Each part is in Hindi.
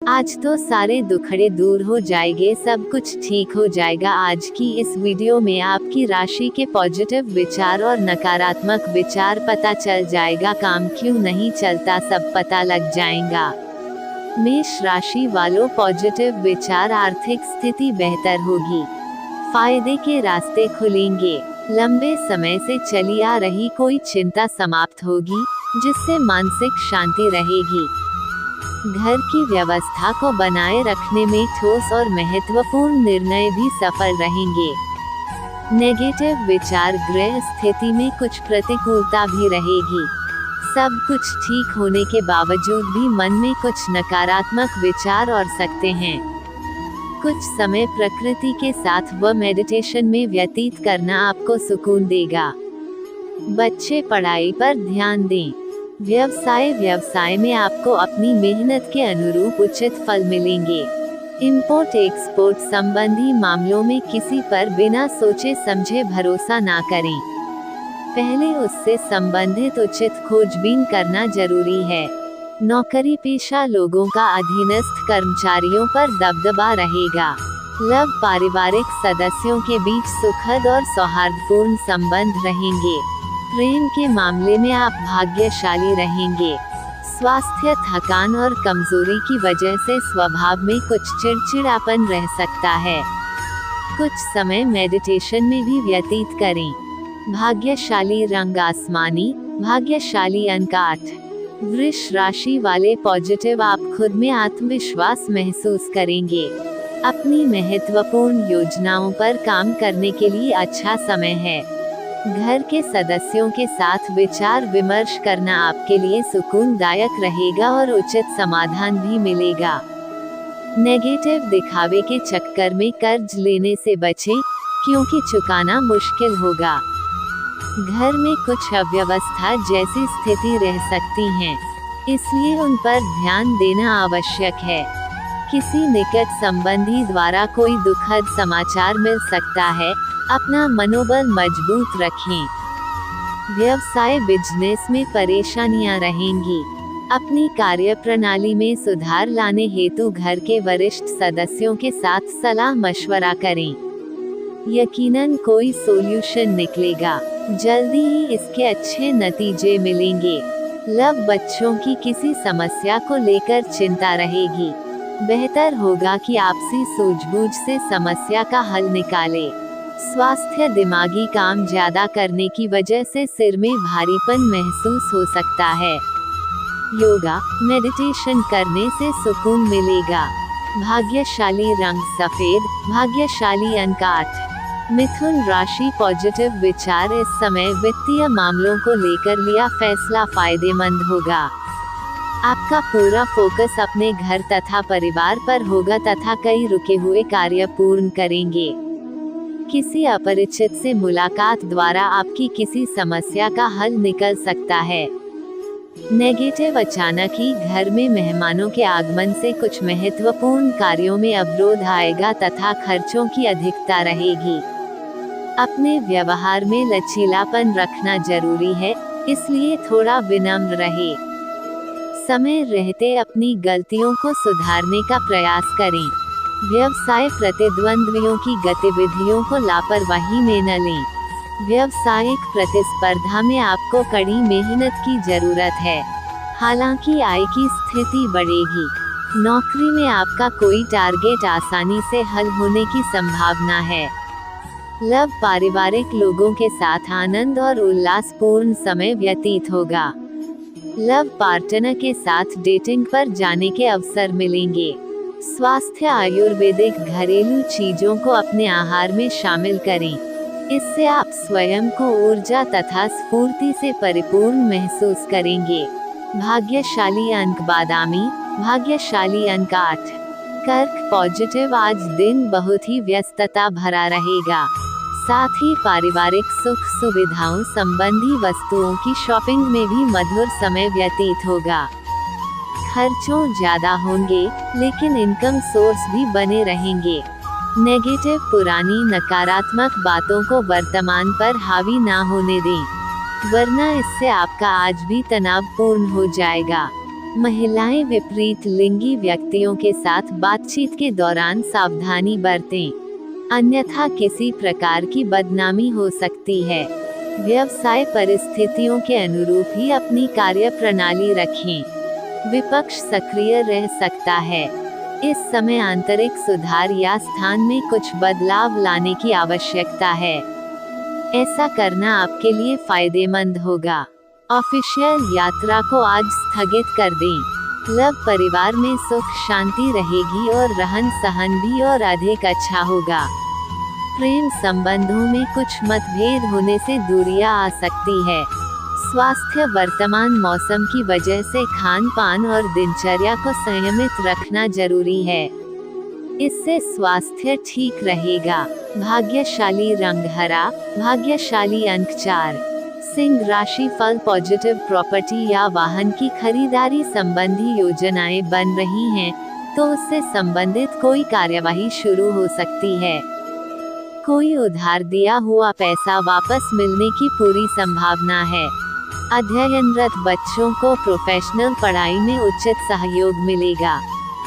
आज तो सारे दुखड़े दूर हो जाएंगे, सब कुछ ठीक हो जाएगा। आज की इस वीडियो में आपकी राशि के पॉजिटिव विचार और नकारात्मक विचार पता चल जाएगा। काम क्यों नहीं चलता सब पता लग जाएगा। मेष राशि वालों, पॉजिटिव विचार, आर्थिक स्थिति बेहतर होगी, फायदे के रास्ते खुलेंगे। लंबे समय से चली आ रही कोई चिंता समाप्त होगी, जिससे मानसिक शांति रहेगी। घर की व्यवस्था को बनाए रखने में ठोस और महत्वपूर्ण निर्णय भी सफल रहेंगे। नेगेटिव विचार, गृह स्थिति में कुछ प्रतिकूलता भी रहेगी। सब कुछ ठीक होने के बावजूद भी मन में कुछ नकारात्मक विचार और सकते हैं। कुछ समय प्रकृति के साथ व मेडिटेशन में व्यतीत करना आपको सुकून देगा। बच्चे पढ़ाई पर ध्यान दें। व्यवसाय में आपको अपनी मेहनत के अनुरूप उचित फल मिलेंगे। इंपोर्ट एक्सपोर्ट संबंधी मामलों में किसी पर बिना सोचे समझे भरोसा ना करें। पहले उससे संबंधित उचित खोजबीन करना जरूरी है। नौकरी पेशा लोगों का अधीनस्थ कर्मचारियों पर दबदबा रहेगा। लव, पारिवारिक सदस्यों के बीच सुखद और सौहार्दपूर्ण संबंध रहेंगे। प्रेम के मामले में आप भाग्यशाली रहेंगे। स्वास्थ्य, थकान और कमजोरी की वजह से स्वभाव में कुछ चिड़चिड़ापन रह सकता है। कुछ समय मेडिटेशन में भी व्यतीत करें। भाग्यशाली रंग आसमानी, भाग्यशाली अंक 8। वृष राशि वाले, पॉजिटिव, आप खुद में आत्मविश्वास महसूस करेंगे। अपनी महत्वपूर्ण योजनाओं पर काम करने के लिए अच्छा समय है। घर के सदस्यों के साथ विचार विमर्श करना आपके लिए सुकूनदायक रहेगा और उचित समाधान भी मिलेगा। नेगेटिव दिखावे के चक्कर में कर्ज लेने से बचें, क्योंकि चुकाना मुश्किल होगा। घर में कुछ अव्यवस्था जैसी स्थिति रह सकती है, इसलिए उन पर ध्यान देना आवश्यक है। किसी निकट संबंधी द्वारा कोई दुखद समाचार मिल सकता है, अपना मनोबल मजबूत रखें। व्यवसाय बिजनेस में परेशानियां रहेंगी। अपनी कार्यप्रणाली में सुधार लाने हेतु घर के वरिष्ठ सदस्यों के साथ सलाह मशवरा करें। यकीनन कोई सोल्यूशन निकलेगा। जल्दी ही इसके अच्छे नतीजे मिलेंगे। लव, बच्चों की किसी समस्या को लेकर चिंता रहेगी। बेहतर होगा कि आपसी सूझबूझ से समस्या का हल निकालें। स्वास्थ्य, दिमागी काम ज्यादा करने की वजह से सिर में भारीपन महसूस हो सकता है। योगा, मेडिटेशन करने से सुकून मिलेगा। भाग्यशाली रंग सफेद, भाग्यशाली अंक 8। मिथुन राशि, पॉजिटिव विचार, इस समय वित्तीय मामलों को लेकर लिया फैसला फायदेमंद होगा। आपका पूरा फोकस अपने घर तथा परिवार पर होगा तथा कई रुके हुए कार्य पूर्ण करेंगे। किसी अपरिचित से मुलाकात द्वारा आपकी किसी समस्या का हल निकल सकता है। नेगेटिव, अचानक ही घर में मेहमानों के आगमन से कुछ महत्वपूर्ण कार्यों में अवरोध आएगा तथा खर्चों की अधिकता रहेगी। अपने व्यवहार में लचीलापन रखना जरूरी है, इसलिए थोड़ा विनम्र रहे। समय रहते अपनी गलतियों को सुधारने का प्रयास करें। व्यवसाय प्रतिद्वंद्वियों की गतिविधियों को लापरवाही में न लें। व्यावसायिक प्रतिस्पर्धा में आपको कड़ी मेहनत की जरूरत है, हालांकि आय की स्थिति बढ़ेगी। नौकरी में आपका कोई टारगेट आसानी से हल होने की संभावना है। लव, पारिवारिक लोगों के साथ आनंद और उल्लासपूर्ण समय व्यतीत होगा। लव पार्टनर के साथ डेटिंग पर जाने के अवसर मिलेंगे। स्वास्थ्य, आयुर्वेदिक घरेलू चीजों को अपने आहार में शामिल करें। इससे आप स्वयं को ऊर्जा तथा स्फूर्ति से परिपूर्ण महसूस करेंगे। भाग्यशाली अंक बादामी, भाग्यशाली अंक 8। कर्क, पॉजिटिव, आज दिन बहुत ही व्यस्तता भरा रहेगा। साथ ही पारिवारिक सुख सुविधाओं संबंधी वस्तुओं की शॉपिंग में भी मधुर समय व्यतीत होगा। खर्चों ज्यादा होंगे, लेकिन इनकम सोर्स भी बने रहेंगे। नेगेटिव, पुरानी नकारात्मक बातों को वर्तमान पर हावी ना होने दें, वरना इससे आपका आज भी तनावपूर्ण हो जाएगा। महिलाएं विपरीत लिंगी व्यक्तियों के साथ बातचीत के दौरान सावधानी बरतें, अन्यथा किसी प्रकार की बदनामी हो सकती है। व्यवसाय परिस्थितियों के अनुरूप ही अपनी कार्य प्रणाली रखें। विपक्ष सक्रिय रह सकता है। इस समय आंतरिक सुधार या स्थान में कुछ बदलाव लाने की आवश्यकता है। ऐसा करना आपके लिए फायदेमंद होगा। ऑफिशियल यात्रा को आज स्थगित कर दें। लव परिवार में सुख शांति रहेगी और रहन सहन भी और अधिक अच्छा होगा। प्रेम संबंधों में कुछ मतभेद होने से दूरियां आ सकती है। स्वास्थ्य वर्तमान मौसम की वजह से खान पान और दिनचर्या को संयमित रखना जरूरी है। इससे स्वास्थ्य ठीक रहेगा। भाग्यशाली रंग हरा, भाग्यशाली अंक 4। सिंह राशि फल पॉजिटिव प्रॉपर्टी या वाहन की खरीदारी संबंधी योजनाएं बन रही हैं, तो उससे संबंधित कोई कार्यवाही शुरू हो सकती है। कोई उधार दिया हुआ पैसा वापस मिलने की पूरी संभावना है। अध्ययनरत बच्चों को प्रोफेशनल पढ़ाई में उचित सहयोग मिलेगा।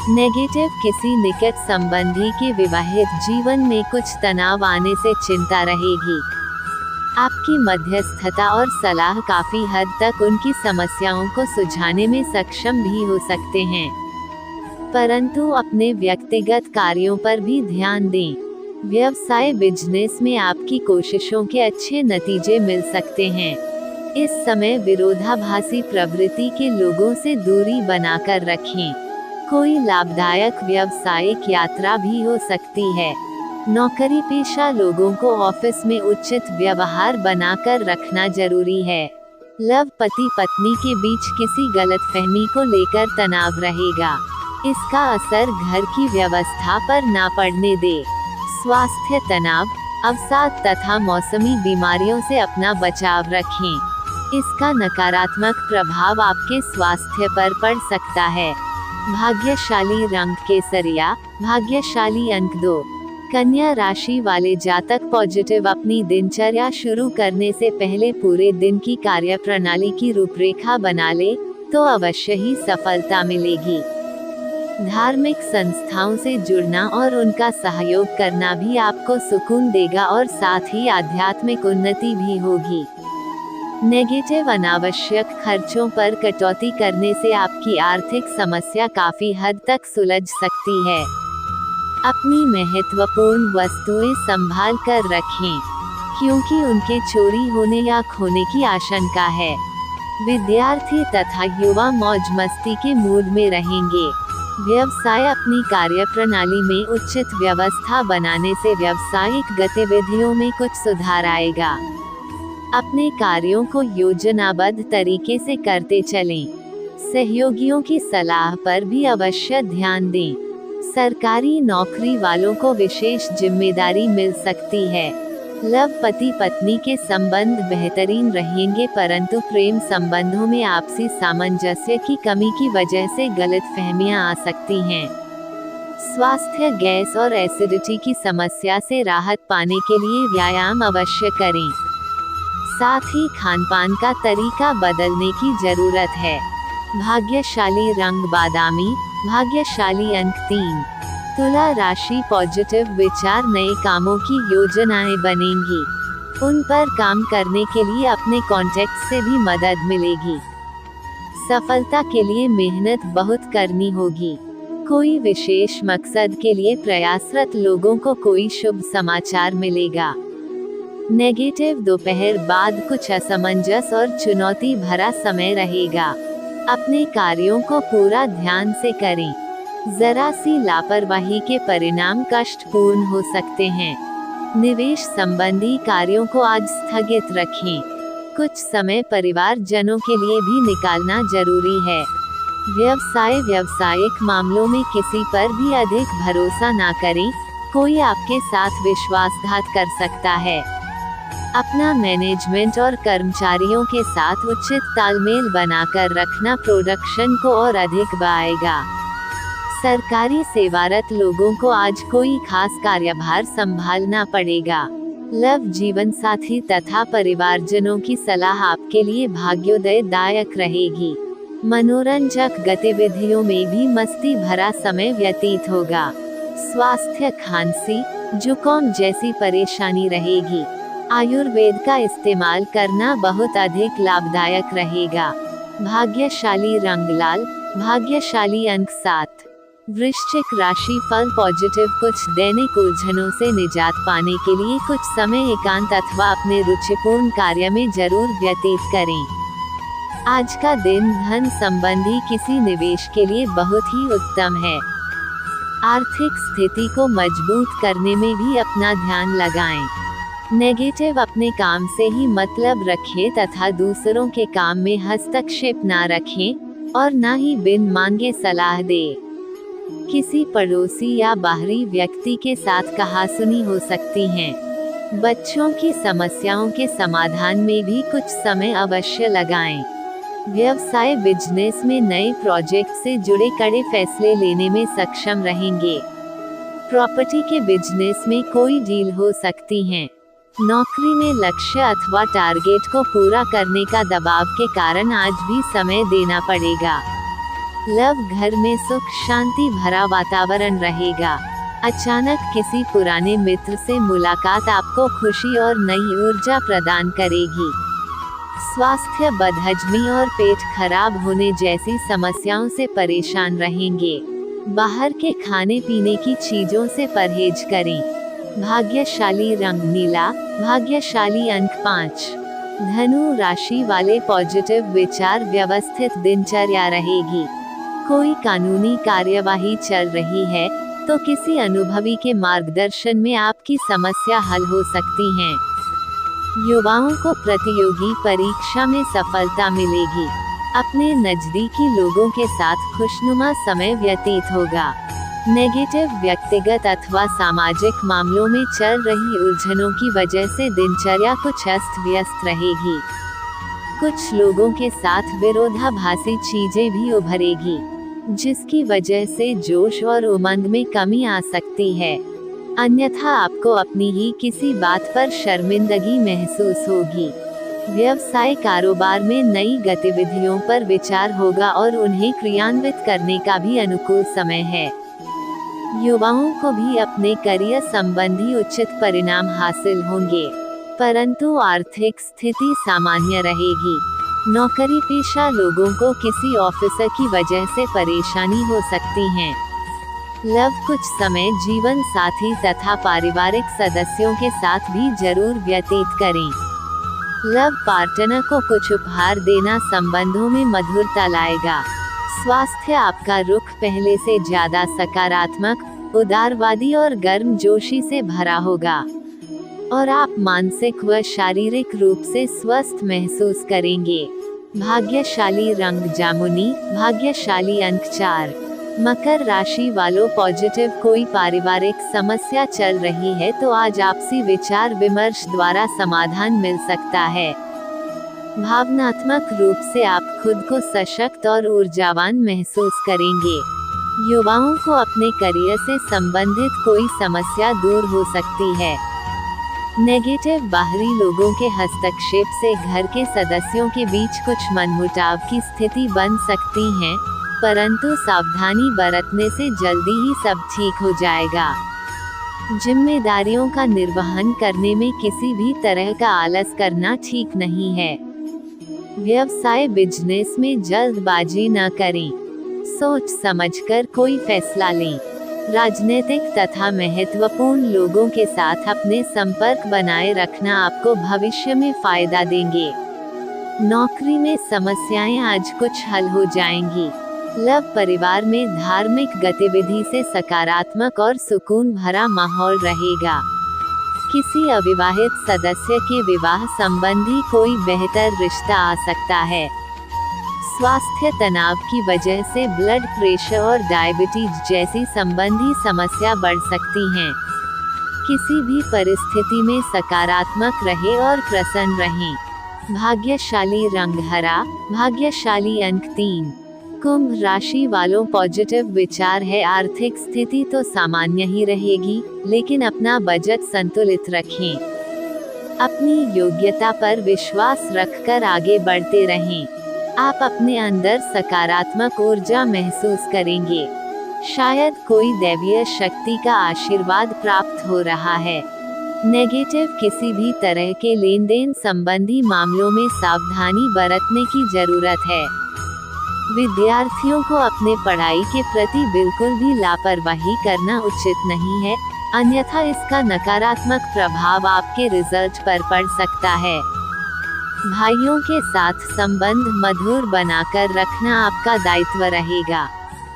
नेगेटिव किसी निकट संबंधी के विवाहित जीवन में कुछ तनाव आने से चिंता रहेगी। आपकी मध्यस्थता और सलाह काफी हद तक उनकी समस्याओं को सुलझाने में सक्षम भी हो सकते हैं, परंतु अपने व्यक्तिगत कार्यों पर भी ध्यान दें। व्यवसाय बिजनेस में आपकी कोशिशों के अच्छे नतीजे मिल सकते हैं। इस समय विरोधाभासी प्रवृत्ति के लोगों से दूरी बनाकर रखें। कोई लाभदायक व्यावसायिक यात्रा भी हो सकती है। नौकरी पेशा लोगों को ऑफिस में उचित व्यवहार बनाकर रखना जरूरी है। लव पति पत्नी के बीच किसी गलतफहमी को लेकर तनाव रहेगा। इसका असर घर की व्यवस्था पर ना पड़ने दे। स्वास्थ्य तनाव, अवसाद तथा मौसमी बीमारियों से अपना बचाव रखें। इसका नकारात्मक प्रभाव आपके स्वास्थ्य पर पड़ सकता है। भाग्यशाली रंग केसरिया, भाग्यशाली अंक 2। कन्या राशि वाले जातक पॉजिटिव अपनी दिनचर्या शुरू करने से पहले पूरे दिन की कार्यप्रणाली की रूपरेखा बना ले, तो अवश्य ही सफलता मिलेगी। धार्मिक संस्थाओं से जुड़ना और उनका सहयोग करना भी आपको सुकून देगा और साथ ही आध्यात्मिक उन्नति भी होगी। नेगेटिव अनावश्यक खर्चों पर कटौती करने से आपकी आर्थिक समस्या काफी हद तक सुलझ सकती है। अपनी महत्वपूर्ण वस्तुएं संभाल कर रखें, क्योंकि उनके चोरी होने या खोने की आशंका है। विद्यार्थी तथा युवा मौज मस्ती के मूड में रहेंगे। व्यवसाय अपनी कार्यप्रणाली में उचित व्यवस्था बनाने से व्यावसायिक गतिविधियों में कुछ सुधार आएगा। अपने कार्यों को योजनाबद्ध तरीके से करते चलें। सहयोगियों की सलाह पर भी अवश्य ध्यान दें। सरकारी नौकरी वालों को विशेष जिम्मेदारी मिल सकती है। लव पति पत्नी के संबंध बेहतरीन रहेंगे, परंतु प्रेम संबंधों में आपसी सामंजस्य की कमी की वजह से गलतफहमियां आ सकती हैं। स्वास्थ्य गैस और एसिडिटी की समस्या से राहत पाने के लिए व्यायाम अवश्य करें। साथ ही खानपान का तरीका बदलने की जरूरत है। भाग्यशाली रंग बादामी, भाग्यशाली अंक 3। तुला राशि पॉजिटिव विचार, नए कामों की योजनाएं बनेंगी। उन पर काम करने के लिए अपने कॉन्टेक्ट से भी मदद मिलेगी। सफलता के लिए मेहनत बहुत करनी होगी। कोई विशेष मकसद के लिए प्रयासरत लोगों को कोई शुभ समाचार मिलेगा। नेगेटिव दोपहर बाद कुछ असमंजस और चुनौती भरा समय रहेगा। अपने कार्यों को पूरा ध्यान से करें। जरा सी लापरवाही के परिणाम कष्टपूर्ण हो सकते हैं। निवेश संबंधी कार्यों को आज स्थगित रखें। कुछ समय परिवारजनों के लिए भी निकालना जरूरी है। व्यावसायिक मामलों में किसी पर भी अधिक भरोसा ना करें, कोई आपके साथ विश्वासघात कर सकता है। अपना मैनेजमेंट और कर्मचारियों के साथ उचित तालमेल बनाकर रखना प्रोडक्शन को और अधिक बढ़ाएगा। सरकारी सेवारत लोगों को आज कोई खास कार्यभार संभालना पड़ेगा। लव जीवन साथी तथा परिवारजनों की सलाह आपके लिए भाग्योदयदायक रहेगी। मनोरंजक गतिविधियों में भी मस्ती भरा समय व्यतीत होगा। स्वास्थ्य, खांसी, जुकाम जैसी परेशानी रहेगी। आयुर्वेद का इस्तेमाल करना बहुत अधिक लाभदायक रहेगा। भाग्यशाली रंग लाल, भाग्यशाली अंक 7। वृश्चिक राशि फल पॉजिटिव। कुछ दैनिक उलझनों से निजात पाने के लिए कुछ समय एकांत अथवा अपने रुचिपूर्ण कार्य में जरूर व्यतीत करें। आज का दिन धन संबंधी किसी निवेश के लिए बहुत ही उत्तम है। आर्थिक स्थिति को मजबूत करने में भी अपना ध्यान लगाएं। नेगेटिव अपने काम से ही मतलब रखें तथा दूसरों के काम में हस्तक्षेप ना रखें और ना ही बिन मांगे सलाह दें। किसी पड़ोसी या बाहरी व्यक्ति के साथ कहासुनी हो सकती है। बच्चों की समस्याओं के समाधान में भी कुछ समय अवश्य लगाएं। व्यवसाय बिजनेस में नए प्रोजेक्ट से जुड़े कड़े फैसले लेने में सक्षम रहेंगे। प्रॉपर्टी के बिजनेस में कोई डील हो सकती है। नौकरी में लक्ष्य अथवा टारगेट को पूरा करने का दबाव के कारण आज भी समय देना पड़ेगा। लव, घर में सुख शांति भरा वातावरण रहेगा। अचानक किसी पुराने मित्र से मुलाकात आपको खुशी और नई ऊर्जा प्रदान करेगी। स्वास्थ्य, बदहजमी और पेट खराब होने जैसी समस्याओं से परेशान रहेंगे। बाहर के खाने पीने की चीजों से परहेज करें। भाग्यशाली रंग नीला, भाग्यशाली अंक 5। धनु राशि वाले पॉजिटिव विचार। व्यवस्थित दिनचर्या रहेगी। कोई कानूनी कार्यवाही चल रही है तो किसी अनुभवी के मार्गदर्शन में आपकी समस्या हल हो सकती है। युवाओं को प्रतियोगी परीक्षा में सफलता मिलेगी। अपने नजदीकी लोगों के साथ खुशनुमा समय व्यतीत होगा। नेगेटिव व्यक्तिगत अथवा सामाजिक मामलों में चल रही उलझनों की वजह से दिनचर्या कुछ अस्त व्यस्त रहेगी। कुछ लोगों के साथ विरोधाभासी चीजें भी उभरेगी, जिसकी वजह से जोश और उमंग में कमी आ सकती है। अन्यथा आपको अपनी ही किसी बात पर शर्मिंदगी महसूस होगी। व्यवसाय कारोबार में नई गतिविधियों पर विचार होगा और उन्हें क्रियान्वित करने का भी अनुकूल समय है। युवाओं को भी अपने करियर संबंधी उचित परिणाम हासिल होंगे, परंतु आर्थिक स्थिति सामान्य रहेगी। नौकरी पेशा लोगों को किसी ऑफिसर की वजह से परेशानी हो सकती है। लव, कुछ समय जीवन साथी तथा पारिवारिक सदस्यों के साथ भी जरूर व्यतीत करें। लव पार्टनर को कुछ उपहार देना संबंधों में मधुरता लाएगा। स्वास्थ्य, आपका रुख पहले से ज्यादा सकारात्मक, उदारवादी और गर्मजोशी से भरा होगा और आप मानसिक व शारीरिक रूप से स्वस्थ महसूस करेंगे। भाग्यशाली रंग जामुनी, भाग्यशाली अंक 4। मकर राशि वालों पॉजिटिव। कोई पारिवारिक समस्या चल रही है तो आज आपसी विचार विमर्श द्वारा समाधान मिल सकता है। भावनात्मक रूप से आप खुद को सशक्त और ऊर्जावान महसूस करेंगे। युवाओं को अपने करियर से संबंधित कोई समस्या दूर हो सकती है। नेगेटिव बाहरी लोगों के हस्तक्षेप से घर के सदस्यों के बीच कुछ मनमुटाव की स्थिति बन सकती है, परंतु सावधानी बरतने से जल्दी ही सब ठीक हो जाएगा। जिम्मेदारियों का निर्वहन करने में किसी भी तरह का आलस करना ठीक नहीं है। व्यवसाय बिजनेस में जल्दबाजी न करें, सोच समझकर कोई फैसला लें। राजनीतिक तथा महत्वपूर्ण लोगों के साथ अपने संपर्क बनाए रखना आपको भविष्य में फायदा देंगे। नौकरी में समस्याएं आज कुछ हल हो जाएंगी। लव, परिवार में धार्मिक गतिविधि से सकारात्मक और सुकून भरा माहौल रहेगा। किसी अविवाहित सदस्य के विवाह संबंधी कोई बेहतर रिश्ता आ सकता है। स्वास्थ्य, तनाव की वजह से ब्लड प्रेशर और डायबिटीज जैसी संबंधी समस्या बढ़ सकती हैं। किसी भी परिस्थिति में सकारात्मक रहें और प्रसन्न रहें। भाग्यशाली रंग हरा, भाग्यशाली अंक 3। कुंभ राशि वालों पॉजिटिव विचार है। आर्थिक स्थिति तो सामान्य ही रहेगी, लेकिन अपना बजट संतुलित रखें। अपनी योग्यता पर विश्वास रखकर आगे बढ़ते रहें। आप अपने अंदर सकारात्मक ऊर्जा महसूस करेंगे। शायद कोई दैवीय शक्ति का आशीर्वाद प्राप्त हो रहा है। नेगेटिव किसी भी तरह के लेन देन संबंधी मामलों में सावधानी बरतने की जरूरत है। विद्यार्थियों को अपने पढ़ाई के प्रति बिल्कुल भी लापरवाही करना उचित नहीं है, अन्यथा इसका नकारात्मक प्रभाव आपके रिजल्ट पर पड़ सकता है। भाइयों के साथ संबंध मधुर बनाकर रखना आपका दायित्व रहेगा।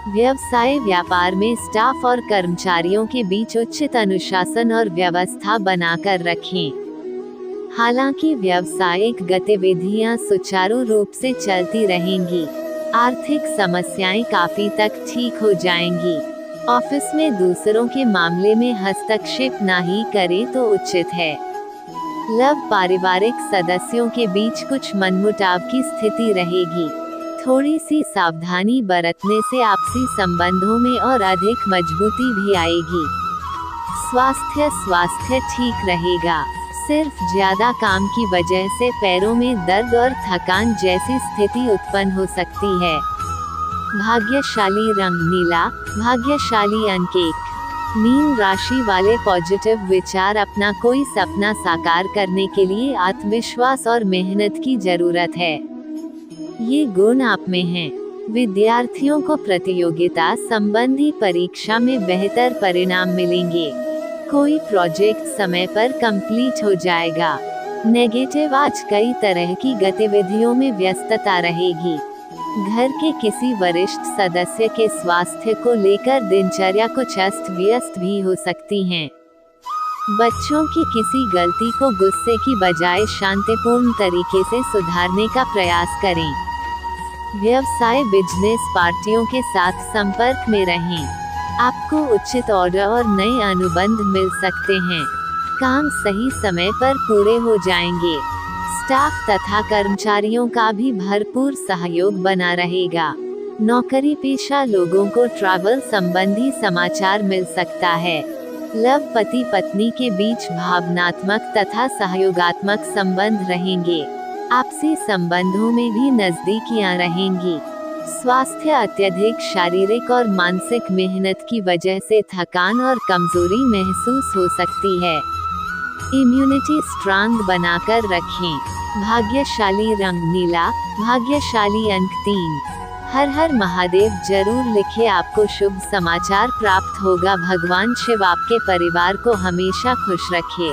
व्यवसाय व्यापार में स्टाफ और कर्मचारियों के बीच उचित अनुशासन और व्यवस्था बनाकर रखें। हालांकि व्यावसायिक गतिविधियां सुचारू रूप से चलती रहेंगी। आर्थिक समस्याएं काफी तक ठीक हो जाएंगी। ऑफिस में दूसरों के मामले में हस्तक्षेप ना ही करें तो उचित है। लव पारिवारिक सदस्यों के बीच कुछ मनमुटाव की स्थिति रहेगी। थोड़ी सी सावधानी बरतने से आपसी संबंधों में और अधिक मजबूती भी आएगी। स्वास्थ्य ठीक रहेगा। सिर्फ ज्यादा काम की वजह से पैरों में दर्द और थकान जैसी स्थिति उत्पन्न हो सकती है। भाग्यशाली रंग नीला, भाग्यशाली अंक 1। मीन राशि वाले पॉजिटिव विचार। अपना कोई सपना साकार करने के लिए आत्मविश्वास और मेहनत की जरूरत है। ये गुण आप में हैं। विद्यार्थियों को प्रतियोगिता संबंधी परीक्षा में बेहतर परिणाम मिलेंगे। कोई प्रोजेक्ट समय पर कंप्लीट हो जाएगा। नेगेटिव आज कई तरह की गतिविधियों में व्यस्तता रहेगी। घर के किसी वरिष्ठ सदस्य के स्वास्थ्य को लेकर दिनचर्या कुछ अस्त व्यस्त भी हो सकती हैं। बच्चों की किसी गलती को गुस्से की बजाय शांतिपूर्ण तरीके से सुधारने का प्रयास करें। व्यवसाय बिजनेस पार्टियों के साथ संपर्क में रहें। आपको उचित ऑर्डर और नए अनुबंध मिल सकते हैं। काम सही समय पर पूरे हो जाएंगे। स्टाफ तथा कर्मचारियों का भी भरपूर सहयोग बना रहेगा। नौकरी पेशा लोगों को ट्रैवल संबंधी समाचार मिल सकता है। लव पति पत्नी के बीच भावनात्मक तथा सहयोगात्मक संबंध रहेंगे। आपसी संबंधों में भी नजदीकियां रहेंगी। स्वास्थ्य अत्यधिक शारीरिक और मानसिक मेहनत की वजह से थकान और कमजोरी महसूस हो सकती है। इम्यूनिटी स्ट्रांग बनाकर रखें। भाग्यशाली रंग नीला, भाग्यशाली अंक 3। हर हर महादेव जरूर लिखें। आपको शुभ समाचार प्राप्त होगा। भगवान शिव आपके परिवार को हमेशा खुश रखे।